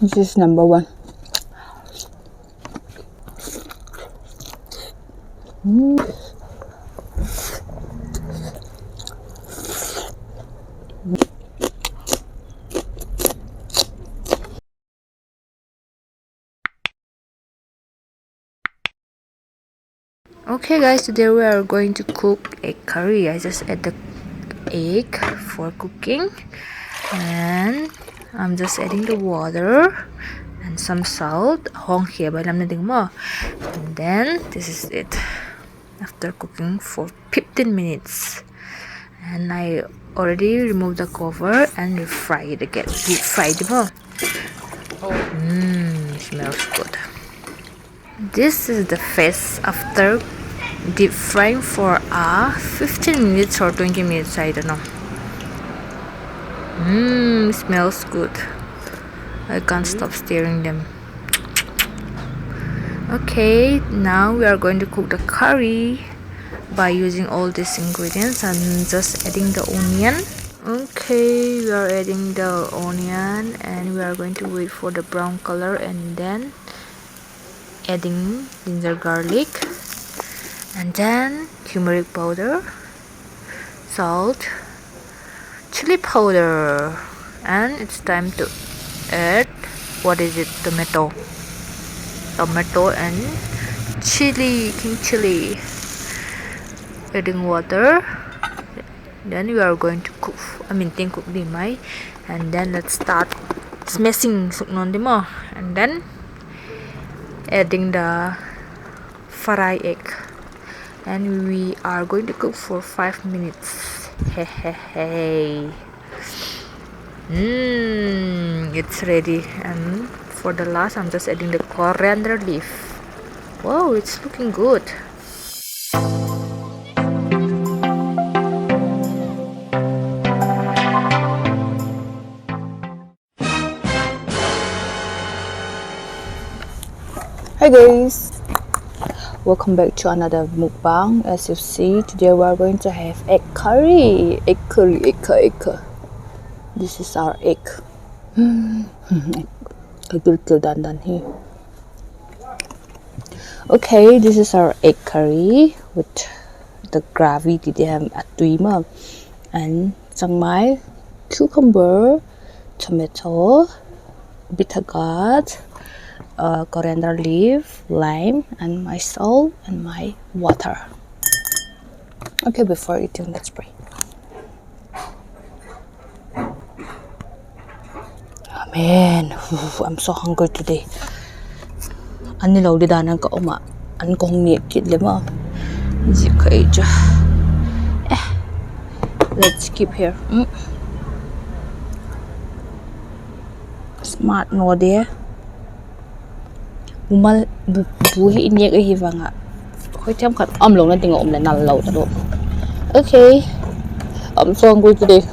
This is number one. Okay guys, today we are going to cook egg curry. I just add the egg for cooking and I'm just adding the water and some salt. And then this is it. After cooking for 15 minutes, and I already removed the cover and refry it again. Deep fried it. Smells good. This is the face after deep frying for 15 minutes or 20 minutes, I don't know. Smells good. I can't stop stirring them. Okay, now we are going to cook the curry by using all these ingredients and just adding the onion. Okay, we are adding the onion and we are going to wait for the brown color and then adding ginger garlic and then turmeric powder, salt, chili powder, and it's time to add tomato and king chili. Adding water, then we are going to cook and then let's start smashing and then adding the fried egg and we are going to cook for 5 minutes. It's ready, and for the last I'm just adding the coriander leaf. Wow, it's looking good. Hi guys, welcome back to another mukbang. As you see, today we are going to have egg curry. This is our egg. Okay, this is our egg curry with the gravy and sangmai, cucumber, tomato, bitter gourd, coriander leaf, lime, and my salt and my water. Okay, before eating, let's pray. Amen. I'm so hungry today. Anilaw di danan ka uma. An kong kit lima. Let's keep here. Smart no dear. Umal buhi inyek ahiva nga. Hoy tiam kat long na tingo na nalaw talo. Okay. I'm so hungry today.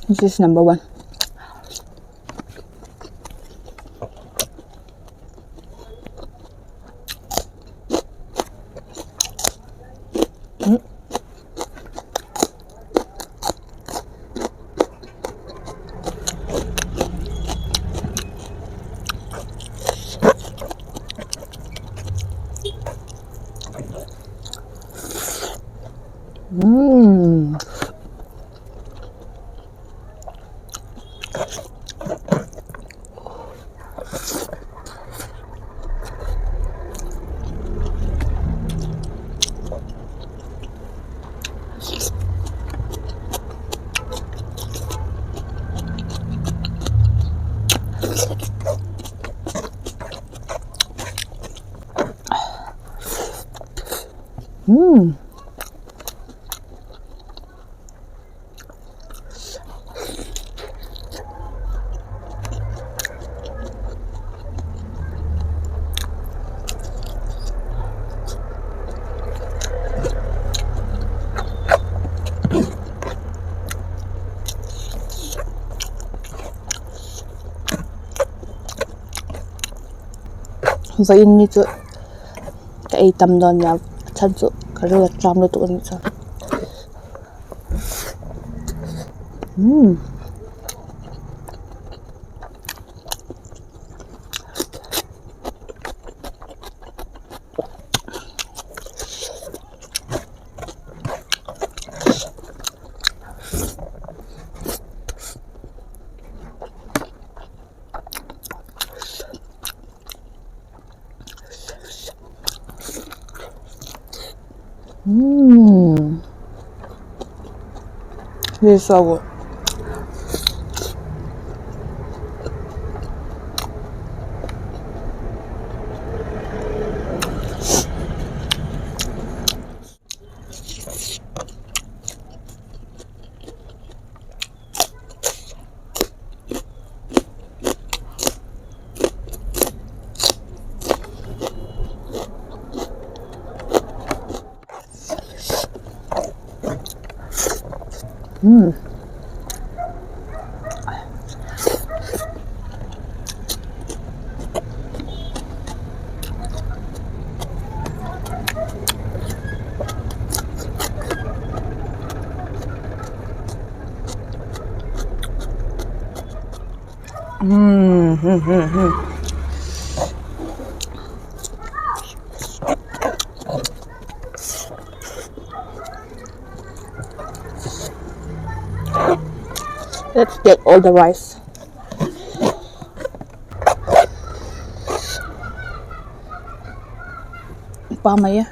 This is number one. vậy như chỗ cái tầm đòn nhà chân chỗ cái rất là trăm nó tụi anh sao This is so good. Let's get all the rice. Pamaya.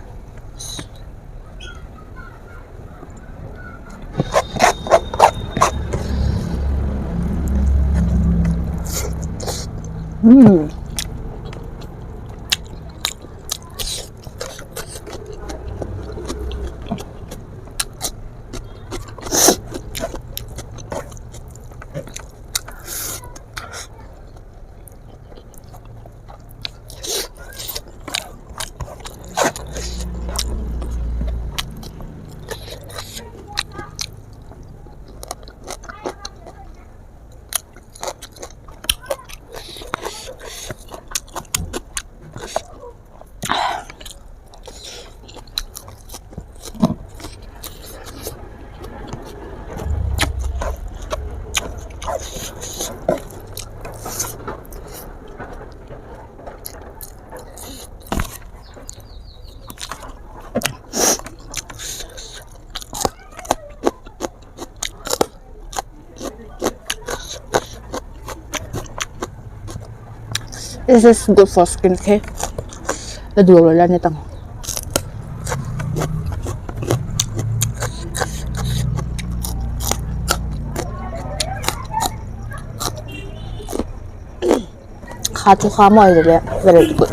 This is good for skin, okay? The dulu lah ni tang. Khá khá mọi rồi đấy, very good.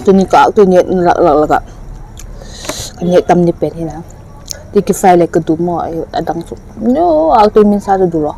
Tôi nhìn có tôi nhận là cái nhận tâm nhịp thế nào thì cái file này cứ đủ mọi đăng số no tôi mình sao đủ rồi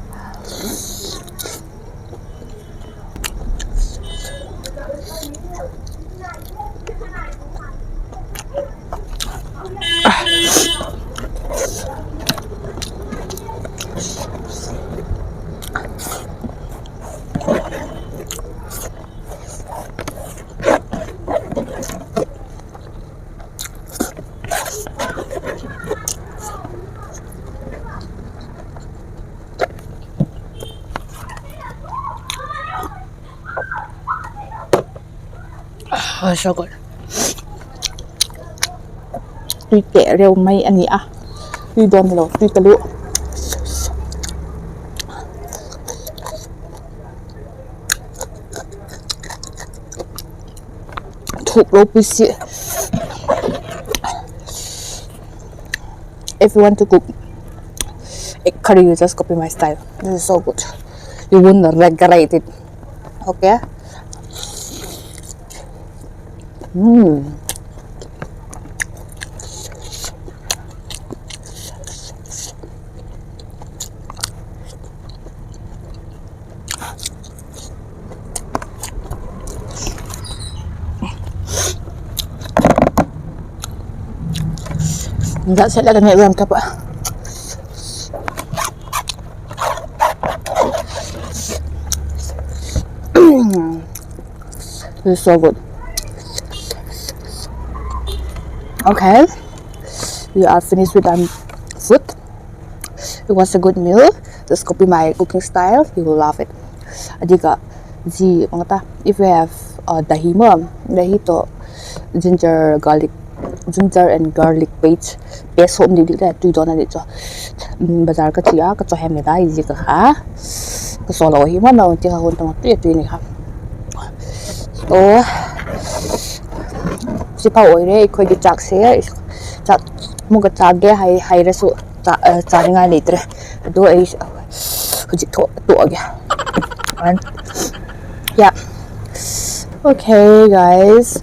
so good. Tuy kẻ rêu mây anh nhỉ tuy đòn rồi tuy cả lụa thuộc lô pc. If you want to cook egg curry, you just copy my style. This is so good. You won't regret it. Okay? That's it, like a ram cup. This is so good. Okay, we are finished with our food. It was a good meal. Just copy my cooking style. You will love it. Adiga, if we have dahi mo, dahi to ginger and garlic paste home di la tu do na di cho bazar ka chia ka cho hem da ji ka ha ka solo hi mo no ti ka hun tong tu ni ha so si pa oi re khoi gi chak se chak mo ka chak ge hai re su cha ni ngai le tre do ai hu ji to ge and yeah, okay guys,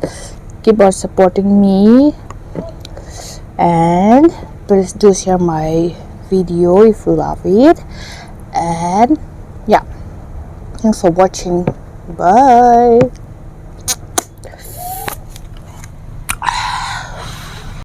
keep on supporting me and please do share my video if you love it, and yeah, thanks for watching. Bye.